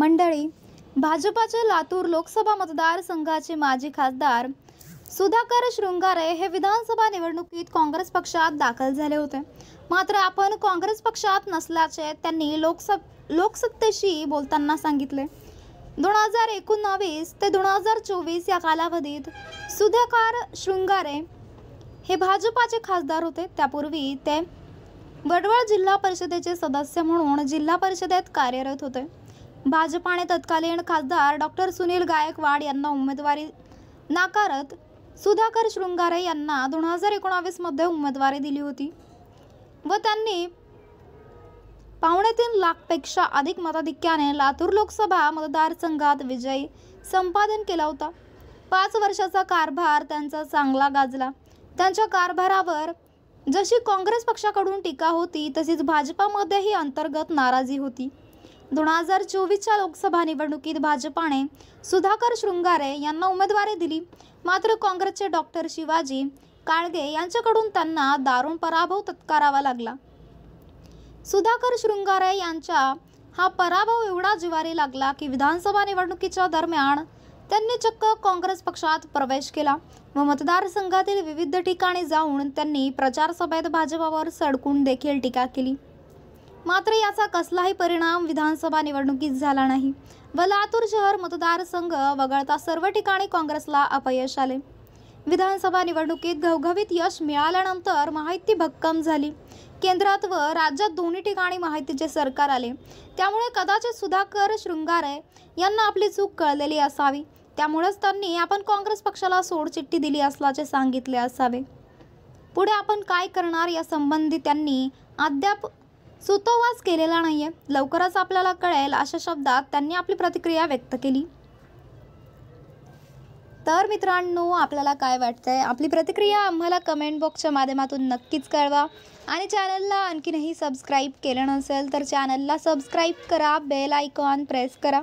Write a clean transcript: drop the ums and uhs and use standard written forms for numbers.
मंडळी, भाजपाचे लातूर लोकसभा मतदारसंघाचे माजी खासदार सुधाकर शृंगारे हे विधानसभा निवडणुकीत काँग्रेस पक्षात दाखल झाले होते. मात्र आपण काँग्रेस पक्षात नसल्याचे त्यांनी लोकसत्तेशी बोलताना सांगितले. 2019 ते 2024 या कालावधीत सुधाकर शृंगारे हे भाजपाचे खासदार होते. त्यापूर्वी ते वडवळ जिल्हा परिषदेचे सदस्य म्हणून जिल्हा परिषदेत कार्यरत होते. भाजपाने तत्कालीन खासदार डॉक्टर सुनील गायकवाड यांना उमेदवारी नाकारत सुधाकर शृंगारे यांना 2019 मध्ये उमेदवारी दिली होती व त्यांनी 3.25 लाखपेक्षा अधिक मताधिक्याने लातूर लोकसभा मतदारसंघात विजय संपादन केला होता. 5 वर्षाचा कारभार त्यांचा चांगला गाजला. त्यांच्या कारभारावर जशी काँग्रेस पक्षाकडून टीका होती तशीच भाजपामध्येही अंतर्गत नाराजी होती. 2024च्या लोकसभा निवडणुकीत भाजपाने सुधाकर शृंगारे यांना उमेदवारी दिली. मात्र काँग्रेसचे डॉक्टर शिवाजी काळगे यांच्याकडून त्यांना दारुण पराभव पत्करावा लागला. सुधाकर शृंगारे यांचा हा पराभव एवढा जिव्हारी लागला की विधानसभा निवडणुकीच्या दरम्यान त्यांनी चक्क काँग्रेस पक्षात प्रवेश केला व मतदारसंघातील विविध ठिकाणी जाऊन त्यांनी प्रचार सभेत भाजपावर सडकून देखील टीका केली. मात्र याचा कसलाही परिणाम विधानसभा निवडणुकीत झाला नाही व लातूर शहर मतदारसंघ वगळता सर्व ठिकाणी काँग्रेसला अपयश आले. विधानसभा निवडणुकीत घवघवीत यश मिळाल्यानंतर माहिती भक्कम झाली. केंद्रात व राज्यात दोन्ही ठिकाणी माहितीचे सरकार आले. त्यामुळे कदाचित सुधाकर शृंगारे यांना आपली चूक कळलेली असावी. त्यामुळेच त्यांनी आपण काँग्रेस पक्षाला सोडचिठ्ठी दिली असल्याचे सांगितले असावे. पुढे आपण काय करणार या संबंधी त्यांनी अद्याप सुतोवाच केलेला नाहीये. लवकरच आपल्याला कळेल अशा शब्दात त्यांनी आपली प्रतिक्रिया व्यक्त केली. तर मित्रांनो, आपल्याला काय वाटतंय? आपली प्रतिक्रिया आम्हाला कमेंट बॉक्सच्या माध्यमातून नक्कीच कळवा आणि चॅनलला आणखीनही सबस्क्राईब केलं नसेल तर चॅनलला सबस्क्राईब करा, बेल आयकॉन प्रेस करा.